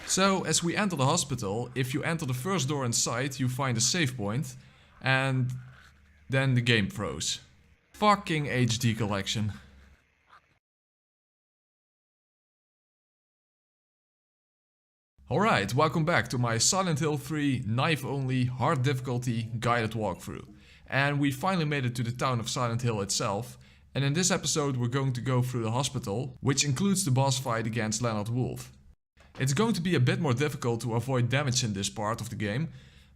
So, as we enter the hospital, if you enter the first door inside, you find a save point, and then the game froze. Fucking HD collection. Alright, welcome back to my Silent Hill 3 knife only hard difficulty guided walkthrough. And we finally made it to the town of Silent Hill itself. And in this episode we're going to go through the hospital, which includes the boss fight against Leonard Wolf. It's going to be a bit more difficult to avoid damage in this part of the game,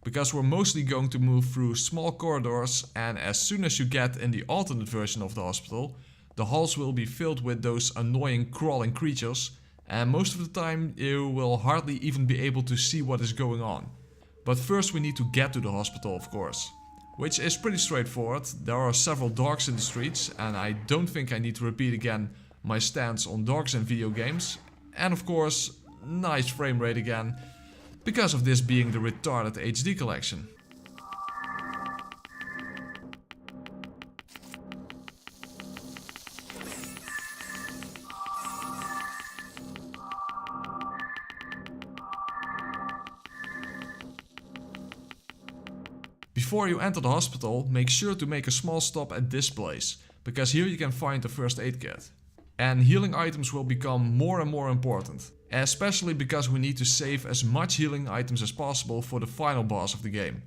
because we're mostly going to move through small corridors, and as soon as you get in the alternate version of the hospital, the halls will be filled with those annoying crawling creatures, and most of the time you will hardly even be able to see what is going on. But first we need to get to the hospital, of course. Which is pretty straightforward. There are several dogs in the streets, and I don't think I need to repeat again my stance on dogs in video games. And of course, nice frame rate again, because of this being the retarded HD collection. Before you enter the hospital, make sure to make a small stop at this place, because here you can find the first aid kit. And healing items will become more and more important, especially because we need to save as much healing items as possible for the final boss of the game.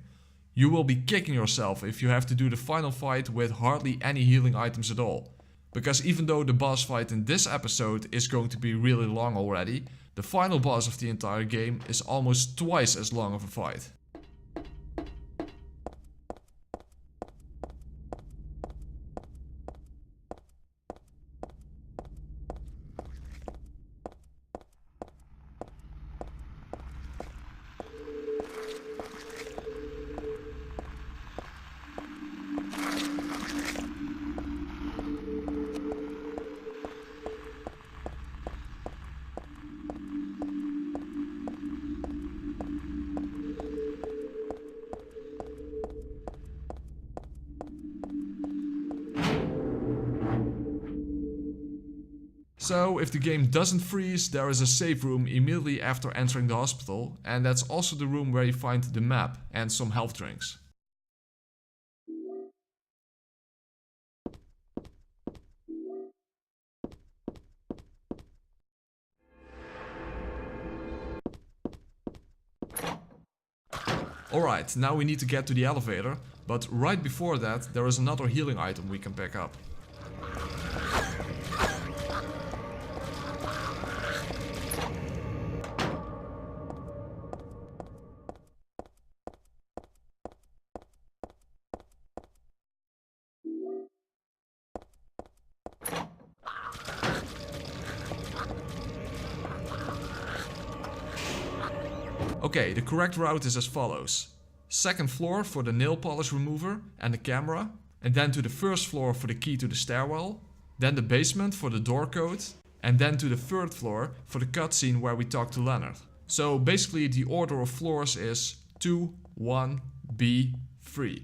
You will be kicking yourself if you have to do the final fight with hardly any healing items at all. Because even though the boss fight in this episode is going to be really long already, the final boss of the entire game is almost twice as long of a fight. So, if the game doesn't freeze, there is a save room immediately after entering the hospital, and that's also the room where you find the map and some health drinks. Alright, now we need to get to the elevator, but right before that there is another healing item we can pick up. Okay, the correct route is as follows. Second floor for the nail polish remover and the camera, and then to the first floor for the key to the stairwell, then the basement for the door code, and then to the third floor for the cutscene where we talk to Leonard. So basically the order of floors is 2, 1, B, 3.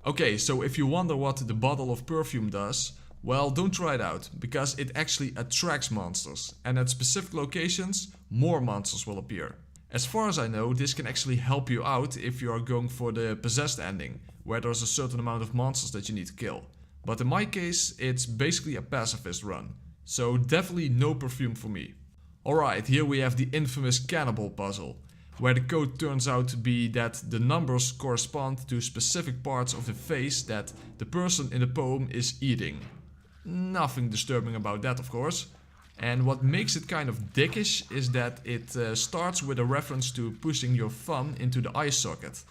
Okay, so if you wonder what the bottle of perfume does, well, don't try it out, because it actually attracts monsters, and at specific locations, more monsters will appear. As far as I know, this can actually help you out if you are going for the possessed ending, where there's a certain amount of monsters that you need to kill. But in my case, it's basically a pacifist run, so definitely no perfume for me. Alright, here we have the infamous cannibal puzzle, where the code turns out to be that the numbers correspond to specific parts of the face that the person in the poem is eating. Nothing disturbing about that, of course. And what makes it kind of dickish is that it starts with a reference to pushing your thumb into the eye socket,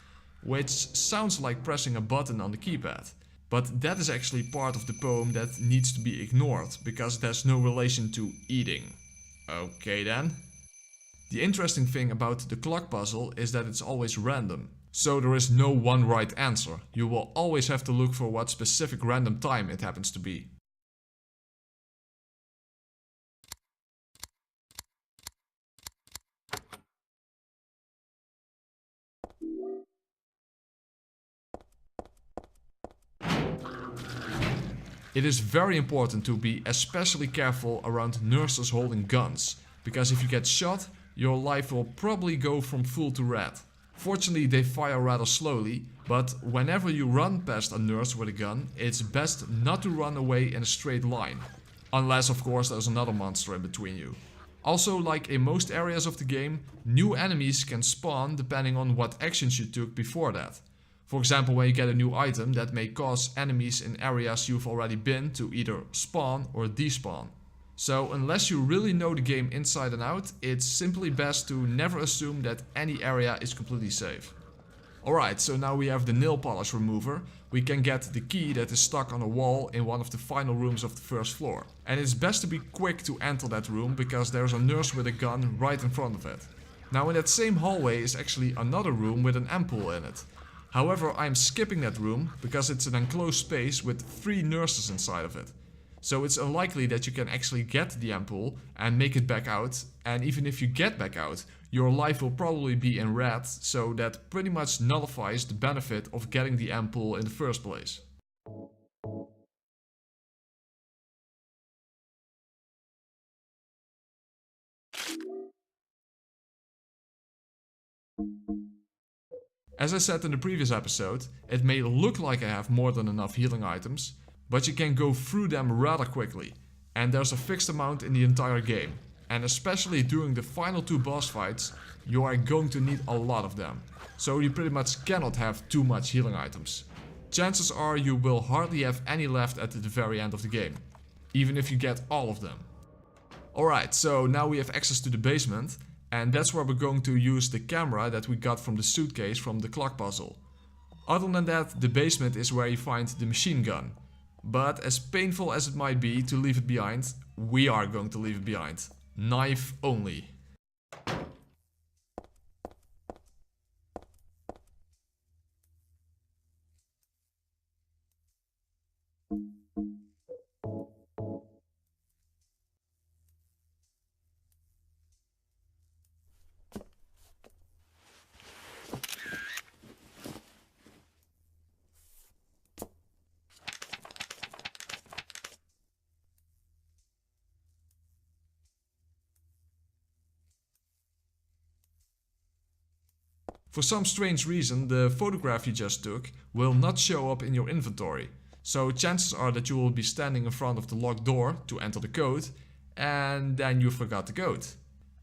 which sounds like pressing a button on the keypad. But that is actually part of the poem that needs to be ignored, because it has no relation to eating. Okay then. The interesting thing about the clock puzzle is that it's always random. So there is no one right answer. You will always have to look for what specific random time it happens to be. It is very important to be especially careful around nurses holding guns, because if you get shot, your life will probably go from full to red. Fortunately, they fire rather slowly, but whenever you run past a nurse with a gun, it's best not to run away in a straight line. Unless, of course, there's another monster in between you. Also, like in most areas of the game, new enemies can spawn depending on what actions you took before that. For example, when you get a new item, that may cause enemies in areas you've already been to either spawn or despawn. So unless you really know the game inside and out, it's simply best to never assume that any area is completely safe. Alright, so now we have the nail polish remover. We can get the key that is stuck on a wall in one of the final rooms of the first floor. And it's best to be quick to enter that room because there's a nurse with a gun right in front of it. Now in that same hallway is actually another room with an ampoule in it. However, I'm skipping that room because it's an enclosed space with 3 nurses inside of it. So it's unlikely that you can actually get the ampoule and make it back out, and even if you get back out, your life will probably be in red, so that pretty much nullifies the benefit of getting the ampoule in the first place. As I said in the previous episode, it may look like I have more than enough healing items, but you can go through them rather quickly, and there's a fixed amount in the entire game. And especially during the final 2 boss fights, you are going to need a lot of them. So you pretty much cannot have too much healing items. Chances are you will hardly have any left at the very end of the game, even if you get all of them. Alright, so now we have access to the basement, and that's where we're going to use the camera that we got from the suitcase from the clock puzzle. Other than that, the basement is where you find the machine gun. But as painful as it might be to leave it behind, we are going to leave it behind. Knife only. For some strange reason, the photograph you just took will not show up in your inventory. So chances are that you will be standing in front of the locked door to enter the code, and then you forgot the code.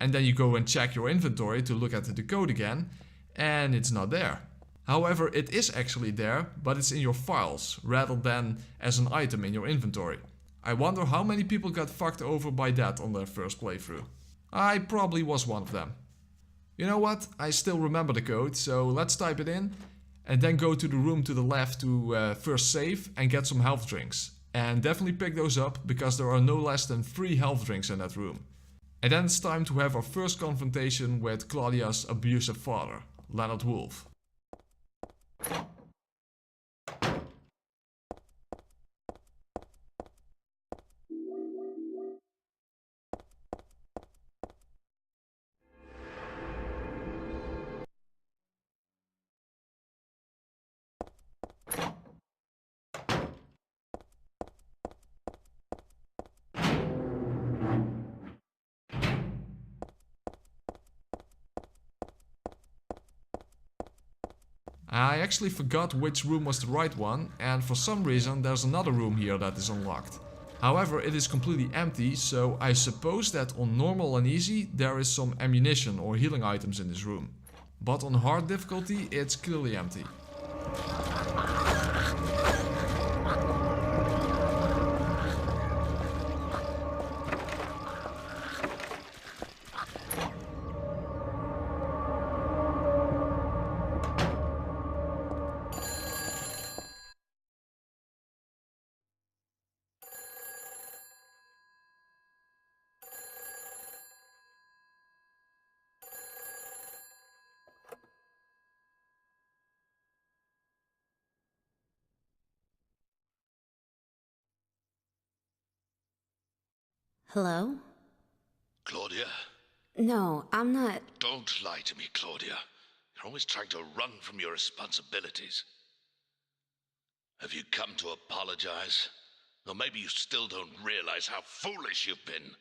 And then you go and check your inventory to look at the code again, and it's not there. However, it is actually there, but it's in your files, rather than as an item in your inventory. I wonder how many people got fucked over by that on their first playthrough. I probably was one of them. You know what, I still remember the code, so let's type it in and then go to the room to the left to first save and get some health drinks. And definitely pick those up, because there are no less than 3 health drinks in that room. And then it's time to have our first confrontation with Claudia's abusive father, Leonard Wolf. I actually forgot which room was the right one, and for some reason there's another room here that is unlocked. However, it is completely empty, so I suppose that on normal and easy there is some ammunition or healing items in this room. But on hard difficulty it's clearly empty. Hello? Claudia? No, I'm not. Don't lie to me, Claudia. You're always trying to run from your responsibilities. Have you come to apologize? Or maybe you still don't realize how foolish you've been.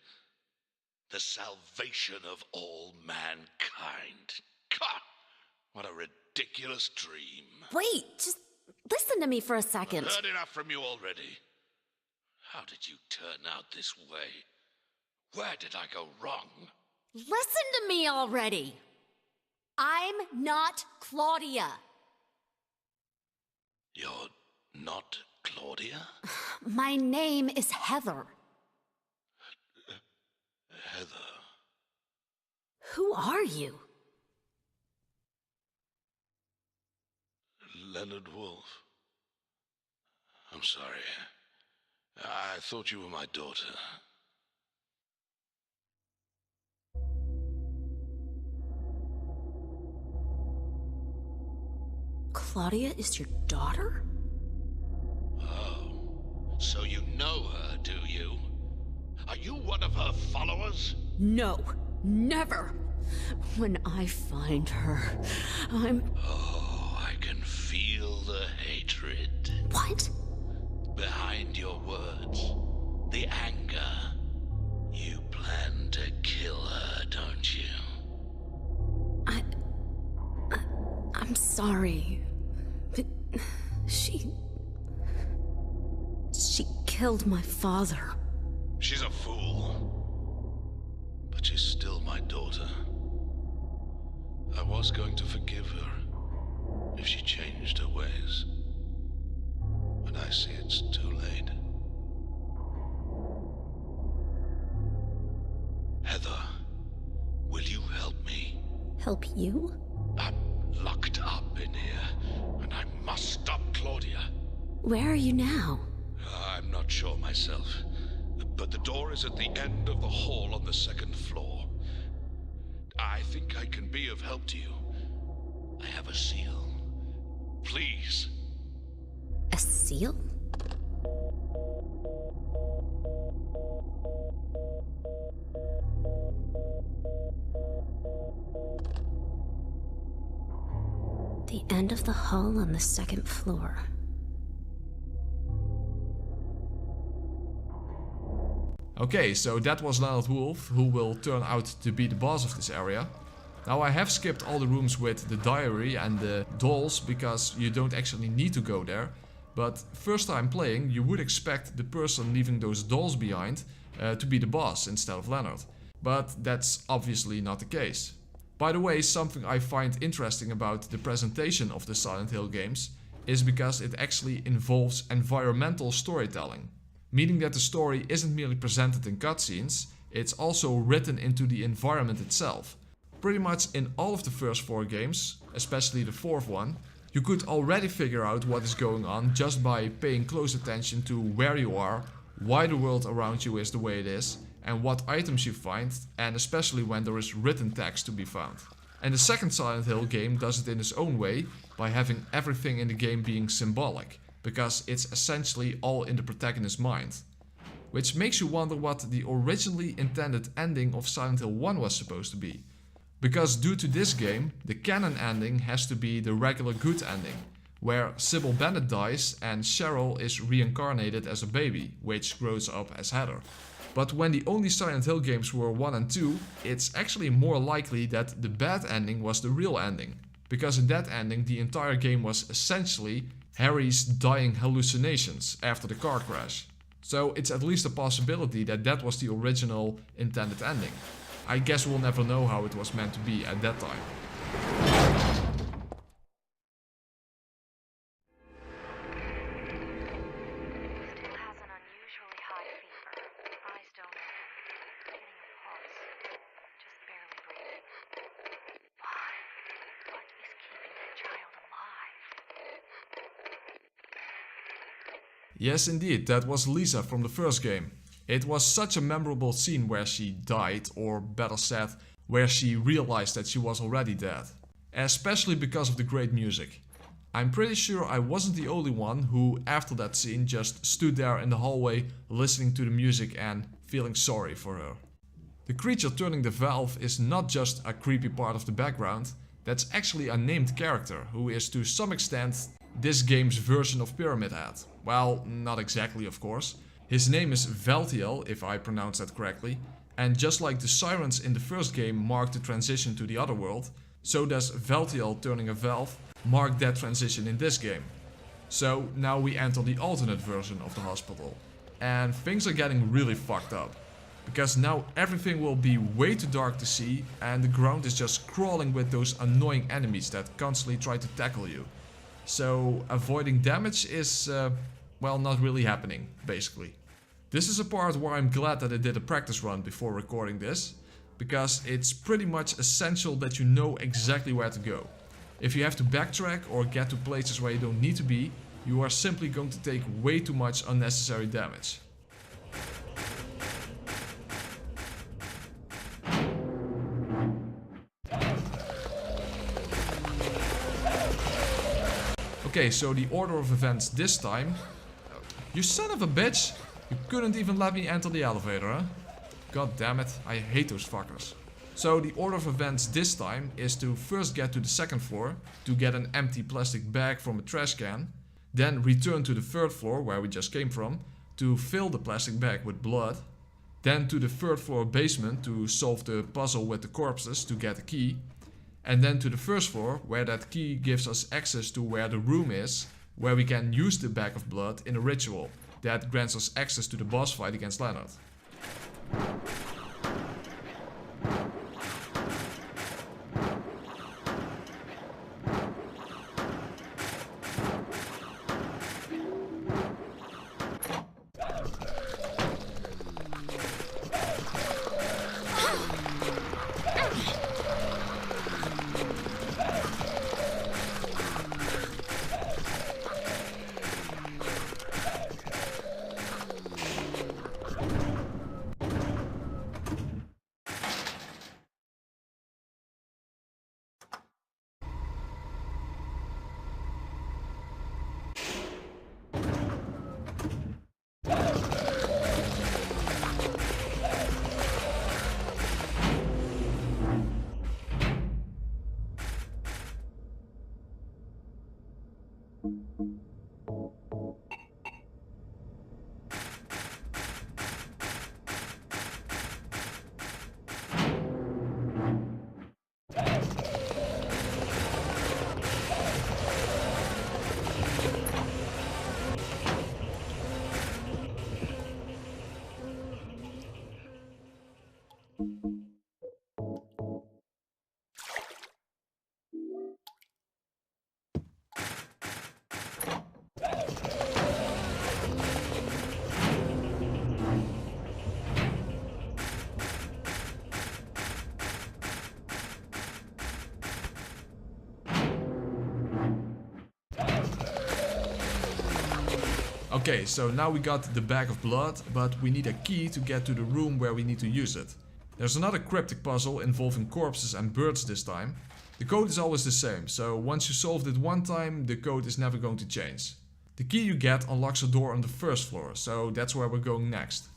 The salvation of all mankind. God, what a ridiculous dream. Wait, just listen to me for a second. I've heard enough from you already. How did you turn out this way? Where did I go wrong? Listen to me already. I'm not Claudia. You're not Claudia? My name is Heather. Heather. Who are you? Leonard Wolf. I'm sorry. I thought you were my daughter. Claudia is your daughter? Oh, so you know her, do you? Are you one of her followers? No, never. When I find her, Oh, I can feel the hatred. What? Behind your words, the anger. You plan to kill her, don't you? I'm sorry. But she killed my father. She's a fool. But she's still my daughter. I was going to forgive her if she changed her ways. But I see it's too late. Heather, will you help me? Help you? I'm locked up in here, and I must stop Claudia. Where are you now? I'm not sure myself, but the door is at the end of the hall on the second floor. I think I can be of help to you. I have a seal. Please. A seal? The end of the hall on the second floor. Okay, so that was Leonard Wolf, who will turn out to be the boss of this area. Now I have skipped all the rooms with the diary and the dolls because you don't actually need to go there. But first time playing, you would expect the person leaving those dolls behind to be the boss instead of Leonard. But that's obviously not the case. By the way, something I find interesting about the presentation of the Silent Hill games is because it actually involves environmental storytelling. Meaning that the story isn't merely presented in cutscenes, it's also written into the environment itself. Pretty much in all of the first 4 games, especially the 4th one, you could already figure out what is going on just by paying close attention to where you are, why the world around you is the way it is, and what items you find, and especially when there is written text to be found. And the second Silent Hill game does it in its own way by having everything in the game being symbolic, because it's essentially all in the protagonist's mind. Which makes you wonder what the originally intended ending of Silent Hill 1 was supposed to be. Because due to this game, the canon ending has to be the regular good ending, where Sybil Bennett dies and Cheryl is reincarnated as a baby, which grows up as Heather. But when the only Silent Hill games were 1 and 2, it's actually more likely that the bad ending was the real ending. Because in that ending the entire game was essentially Harry's dying hallucinations after the car crash. So it's at least a possibility that that was the original intended ending. I guess we'll never know how it was meant to be at that time. Still has an unusually high fever. Eyes don't open. Getting a pulse. Just barely breathing. Why? What is keeping that child alive? Yes indeed, that was Lisa from the first game. It was such a memorable scene where she died, or better said, where she realized that she was already dead. Especially because of the great music. I'm pretty sure I wasn't the only one who, after that scene, just stood there in the hallway listening to the music and feeling sorry for her. The creature turning the valve is not just a creepy part of the background, that's actually a named character who is to some extent this game's version of Pyramid Head. Well, not exactly of course, His name is Valtiel, if I pronounce that correctly, and just like the sirens in the first game marked the transition to the otherworld, so does Valtiel turning a valve mark that transition in this game. So now we enter the alternate version of the hospital, and things are getting really fucked up. Because now everything will be way too dark to see and the ground is just crawling with those annoying enemies that constantly try to tackle you. So avoiding damage is, well, not really happening, basically. This is a part where I'm glad that I did a practice run before recording this, because it's pretty much essential that you know exactly where to go. If you have to backtrack or get to places where you don't need to be, you are simply going to take way too much unnecessary damage. Okay, so the order of events this time... You son of a bitch! You couldn't even let me enter the elevator, huh? God damn it, I hate those fuckers. So the order of events this time is to first get to the second floor to get an empty plastic bag from a trash can, then return to the third floor where we just came from to fill the plastic bag with blood, then to the third floor basement to solve the puzzle with the corpses to get a key, and then to the first floor where that key gives us access to where the room is, where we can use the bag of blood in a ritual that grants us access to the boss fight against Leonard. Okay, so now we got the bag of blood, but we need a key to get to the room where we need to use it. There's another cryptic puzzle involving corpses and birds this time. The code is always the same, so once you solved it one time, the code is never going to change. The key you get unlocks a door on the first floor, so that's where we're going next.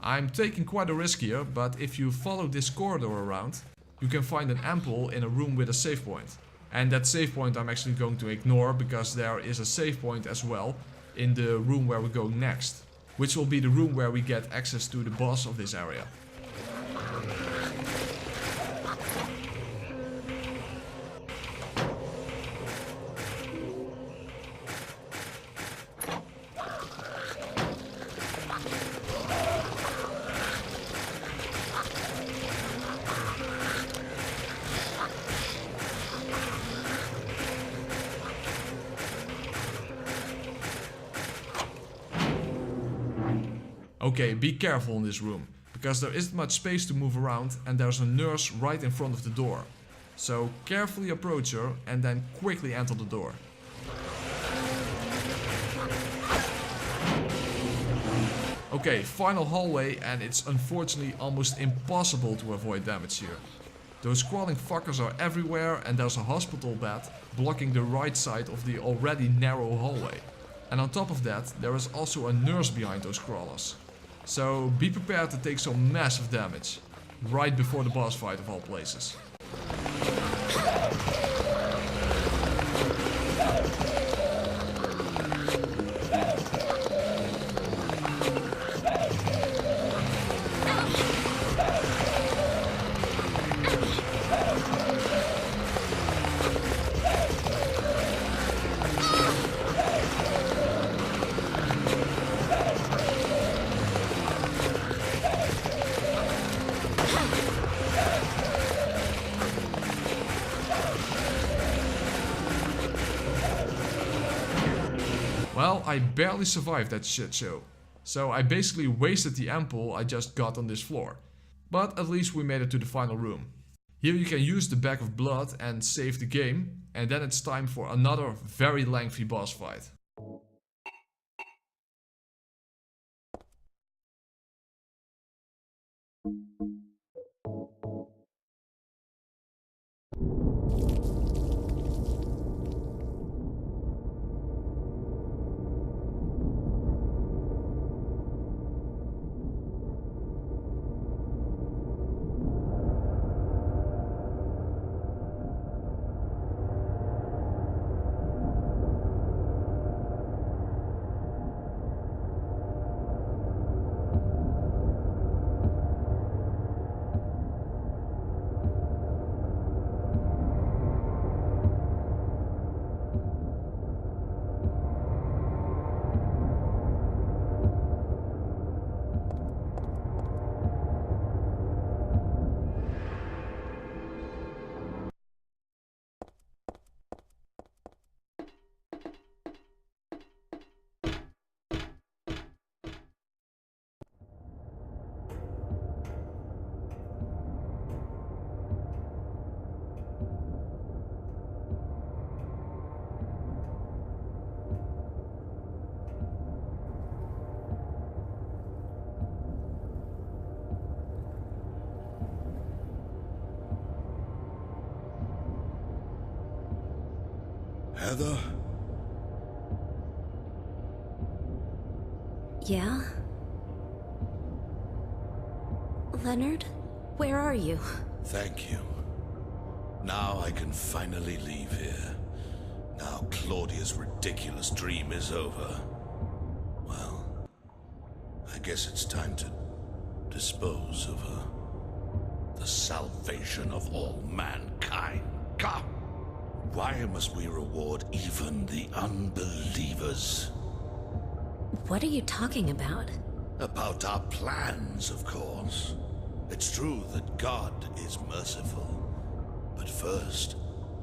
I'm taking quite a risk here, but if you follow this corridor around, you can find an ample in a room with a save point. And that save point I'm actually going to ignore, because there is a save point as well in the room where we're going next, which will be the room where we get access to the boss of this area. Okay, be careful in this room, because there isn't much space to move around and there's a nurse right in front of the door. So carefully approach her and then quickly enter the door. Okay, final hallway, and it's unfortunately almost impossible to avoid damage here. Those crawling fuckers are everywhere and there's a hospital bed blocking the right side of the already narrow hallway. And on top of that, there is also a nurse behind those crawlers. So be prepared to take some massive damage, right before the boss fight of all places. Well, I barely survived that shit show, so I basically wasted the ample I just got on this floor. But at least we made it to the final room. Here you can use the bag of blood and save the game, and then it's time for another very lengthy boss fight. Heather? Yeah? Leonard, where are you? Thank you. Now I can finally leave here. Now Claudia's ridiculous dream is over. Well, I guess it's time to dispose of her. The salvation of all mankind. God! Why must we reward even the unbelievers? What are you talking about? About our plans, of course. It's true that God is merciful. But first,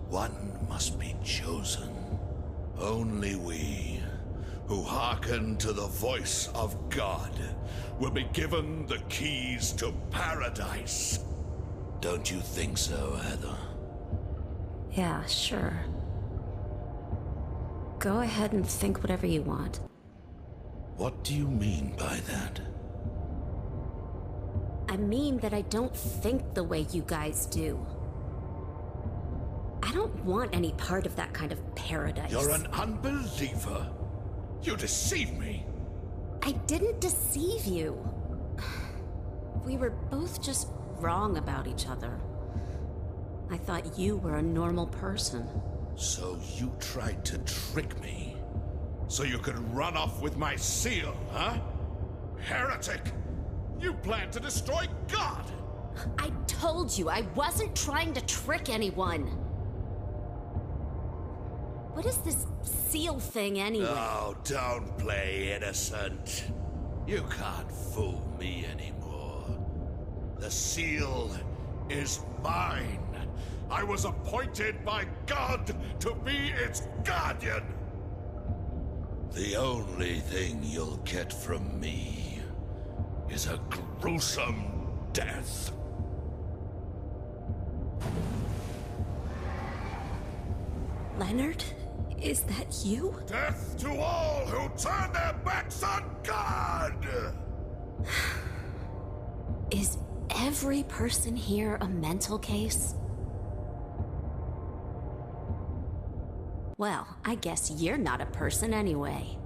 one must be chosen. Only we, who hearken to the voice of God, will be given the keys to paradise. Don't you think so, Heather? Yeah, sure. Go ahead and think whatever you want. What do you mean by that? I mean that I don't think the way you guys do. I don't want any part of that kind of paradise. You're an unbeliever. You deceive me. I didn't deceive you. We were both just wrong about each other. I thought you were a normal person. So you tried to trick me? So you could run off with my seal, huh? Heretic! You plan to destroy God! I told you I wasn't trying to trick anyone. What is this seal thing anyway? Oh, don't play innocent. You can't fool me anymore. The seal is mine. I was appointed by God to be its guardian. The only thing you'll get from me is a gruesome death. Leonard, is that you? Death to all who turn their backs on God! Is every person here a mental case? Well, I guess you're not a person anyway.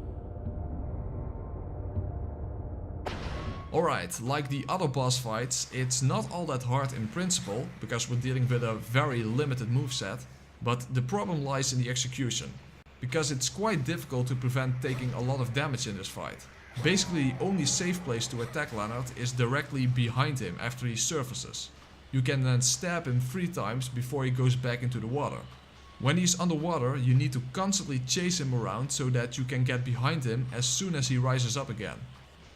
Alright, like the other boss fights, it's not all that hard in principle, because we're dealing with a very limited moveset, but the problem lies in the execution, because it's quite difficult to prevent taking a lot of damage in this fight. Basically, the only safe place to attack Leonard is directly behind him after he surfaces. You can then stab him 3 times before he goes back into the water. When he's underwater, you need to constantly chase him around so that you can get behind him as soon as he rises up again.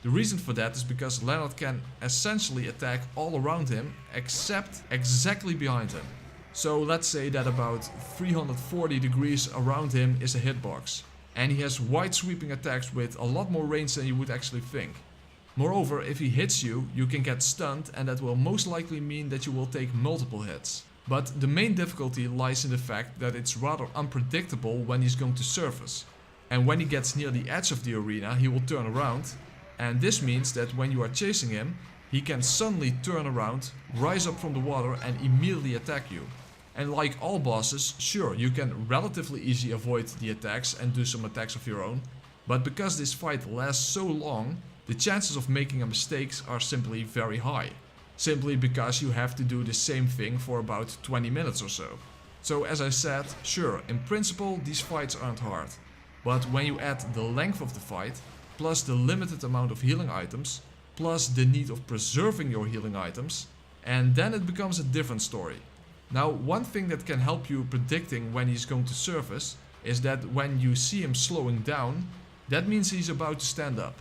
The reason for that is because Leonard can essentially attack all around him except exactly behind him. So let's say that about 340 degrees around him is a hitbox. And he has wide sweeping attacks with a lot more range than you would actually think. Moreover, if he hits you, you can get stunned, and that will most likely mean that you will take multiple hits. But the main difficulty lies in the fact that it's rather unpredictable when he's going to surface. And when he gets near the edge of the arena, he will turn around. And this means that when you are chasing him, he can suddenly turn around, rise up from the water and immediately attack you. And like all bosses, sure, you can relatively easily avoid the attacks and do some attacks of your own. But because this fight lasts so long, the chances of making a mistake are simply very high. Simply because you have to do the same thing for about 20 minutes or so. So as I said, sure, in principle these fights aren't hard. But when you add the length of the fight, plus the limited amount of healing items, plus the need of preserving your healing items, and then it becomes a different story. Now, one thing that can help you predicting when he's going to surface is that when you see him slowing down, that means he's about to stand up.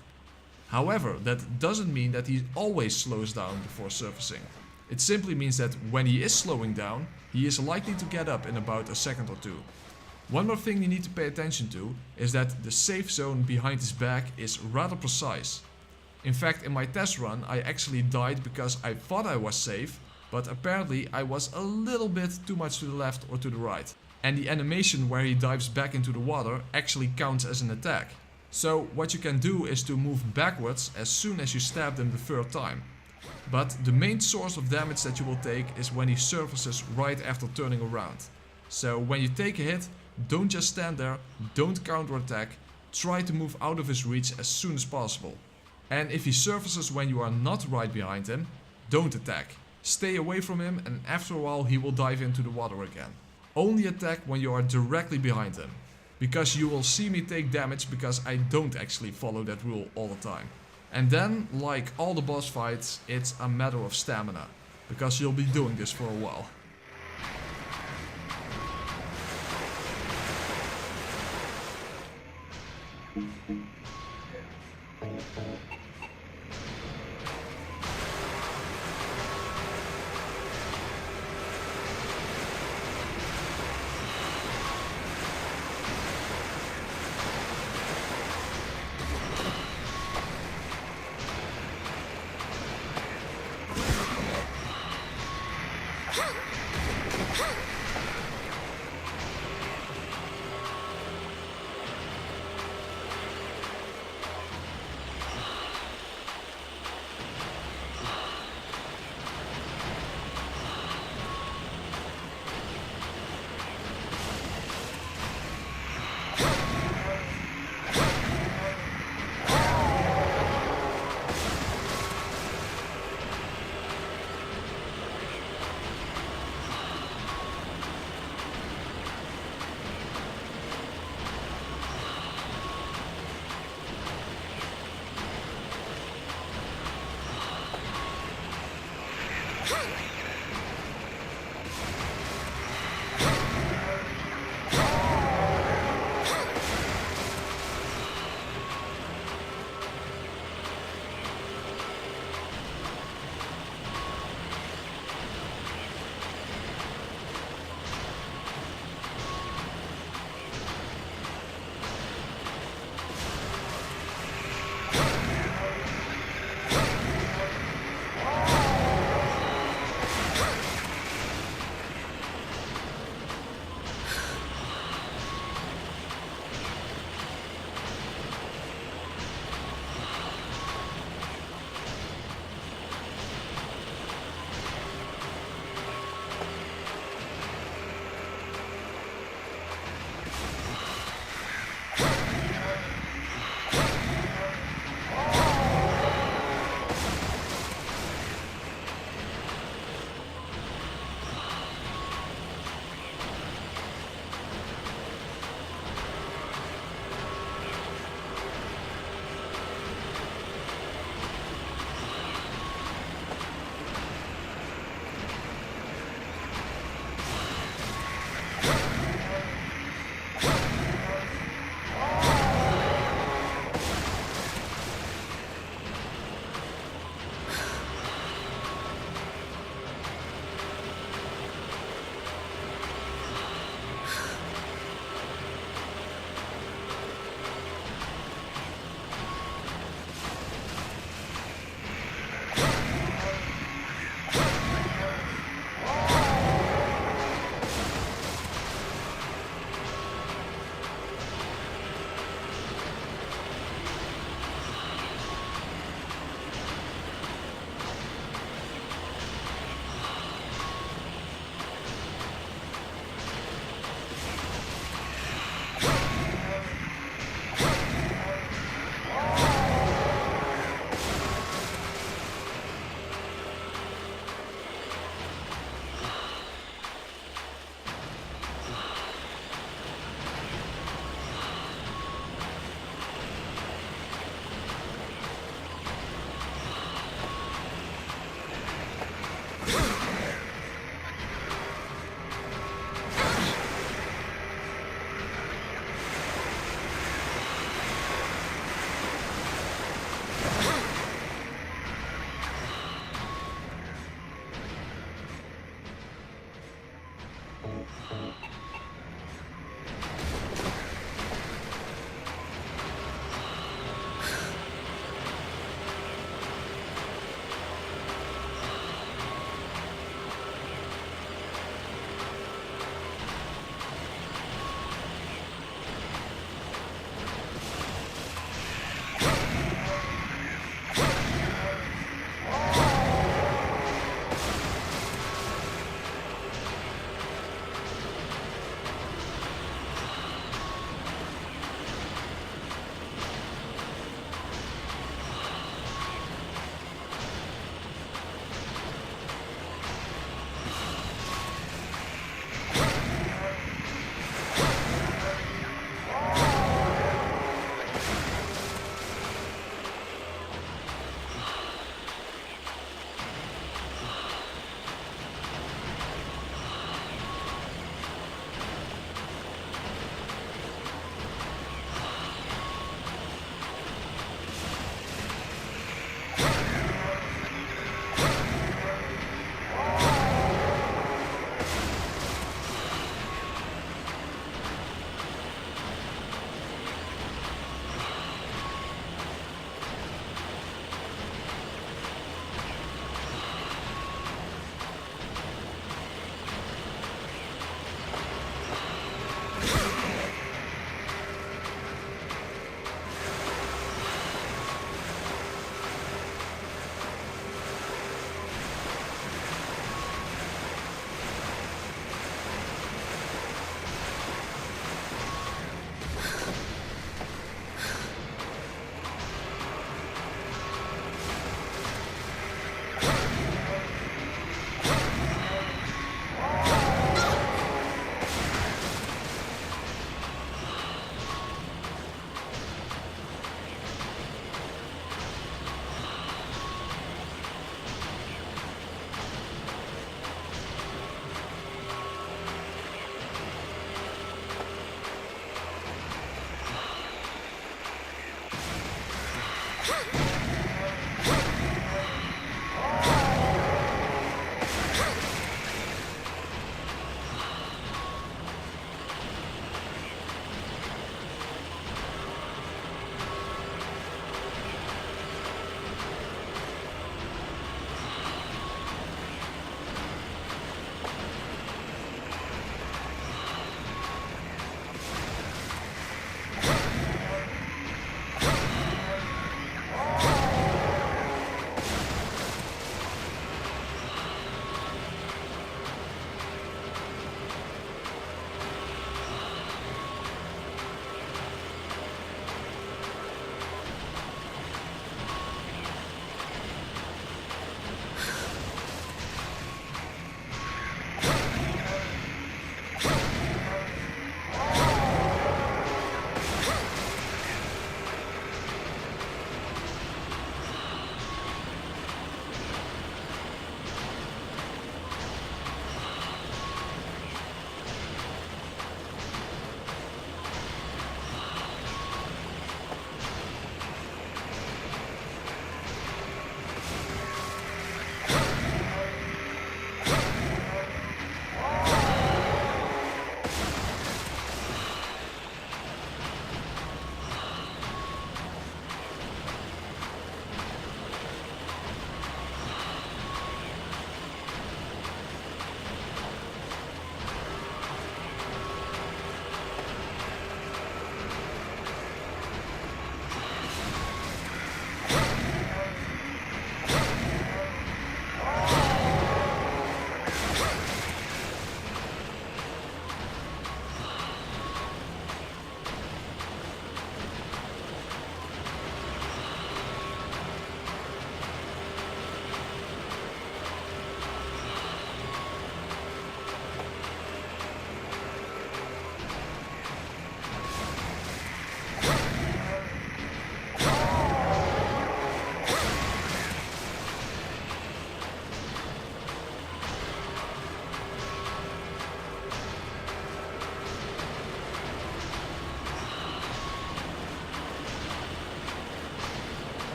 However, that doesn't mean that he always slows down before surfacing. It simply means that when he is slowing down, he is likely to get up in about a second or two. One more thing you need to pay attention to is that the safe zone behind his back is rather precise. In fact, in my test run, I actually died because I thought I was safe, but apparently I was a little bit too much to the left or to the right. And the animation where he dives back into the water actually counts as an attack. So what you can do is to move backwards as soon as you stab them the 3rd time. But the main source of damage that you will take is when he surfaces right after turning around. So when you take a hit, don't just stand there, don't counterattack, try to move out of his reach as soon as possible. And if he surfaces when you are not right behind him, don't attack. Stay away from him, and after a while he will dive into the water again. Only attack when you are directly behind him. Because you will see me take damage because I don't actually follow that rule all the time. And then, like all the boss fights, it's a matter of stamina. Because you'll be doing this for a while.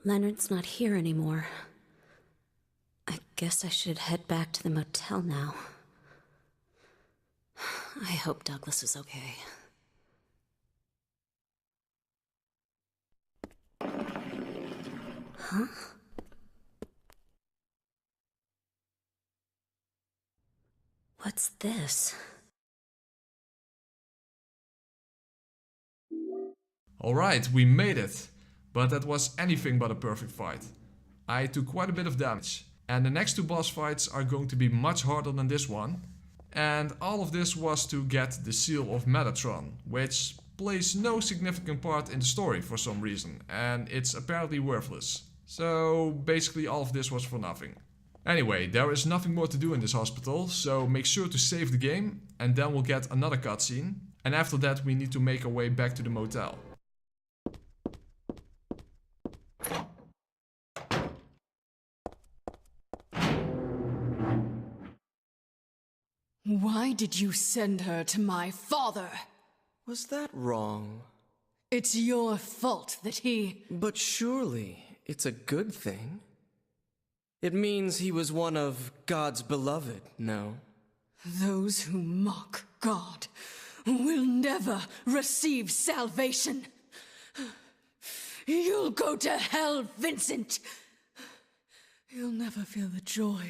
Leonard's not here anymore. I guess I should head back to the motel now. I hope Douglas is okay. Huh? What's this? Alright, we made it. But that was anything but a perfect fight. I took quite a bit of damage. And the next two boss fights are going to be much harder than this one. And all of this was to get the Seal of Metatron, which plays no significant part in the story for some reason, and it's apparently worthless. So basically all of this was for nothing. Anyway, there is nothing more to do in this hospital, so make sure to save the game, and then we'll get another cutscene. And after that we need to make our way back to the motel. Why did you send her to my father? Was that wrong? It's your fault that he... But surely it's a good thing. It means he was one of God's beloved, no? Those who mock God will never receive salvation. You'll go to hell, Vincent. You'll never feel the joy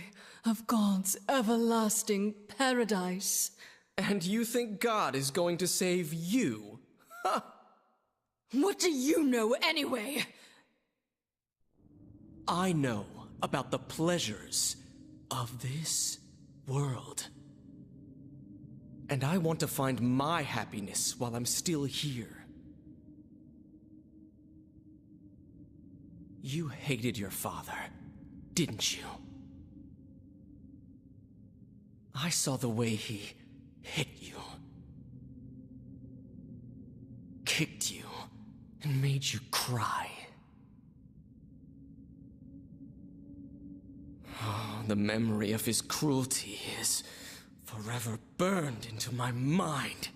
of God's everlasting paradise. And you think God is going to save you? Ha! What do you know anyway? I know about the pleasures of this world. And I want to find my happiness while I'm still here. You hated your father, didn't you? I saw the way he hit you, kicked you, and made you cry. Oh, the memory of his cruelty is forever burned into my mind.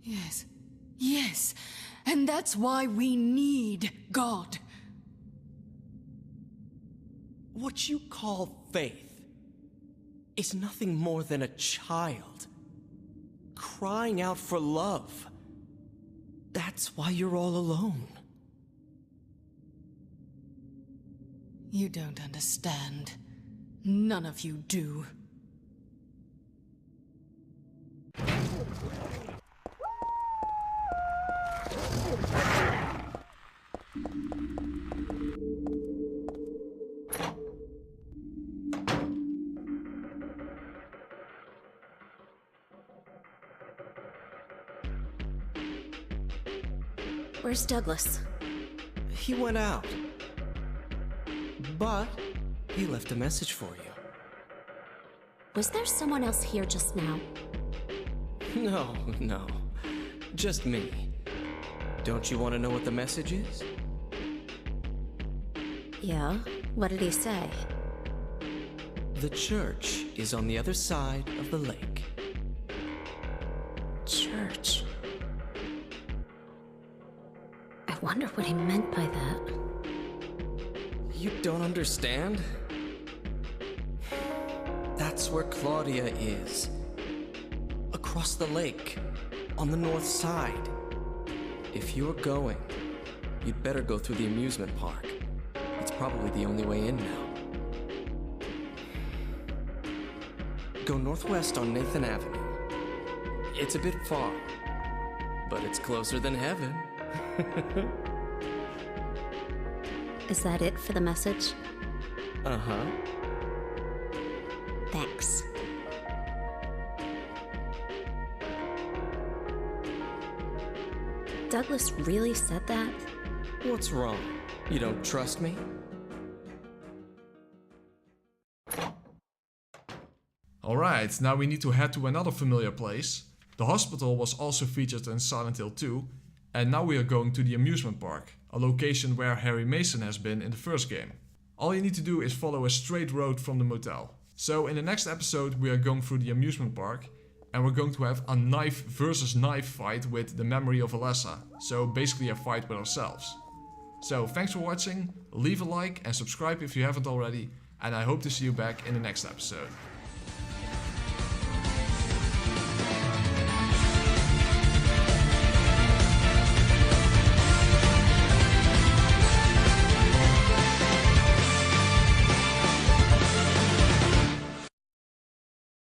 Yes, yes, and that's why we need God. What you call faith is nothing more than a child crying out for love. That's why you're all alone. You don't understand. None of you do. Where's Douglas? He went out. But he left a message for you. Was there someone else here just now? No. Just me. Don't you want to know what the message is? Yeah? What did he say? The church is on the other side of the lake. Church. I wonder what he meant by that. You don't understand? That's where Claudia is. Across the lake, on the north side. If you're going, you'd better go through the amusement park. It's probably the only way in now. Go northwest on Nathan Avenue. It's a bit far, but it's closer than heaven. Is that it for the message? Uh-huh. Thanks. Douglas really said that? What's wrong? You don't trust me? Alright, now we need to head to another familiar place. The hospital was also featured in Silent Hill 2, and now we are going to the amusement park, a location where Harry Mason has been in the first game. All you need to do is follow a straight road from the motel. So in the next episode we are going through the amusement park, And we're going to have a knife versus knife fight with the memory of Alessa. So basically a fight with ourselves. So thanks for watching, leave a like and subscribe if you haven't already, and I hope to see you back in the next episode.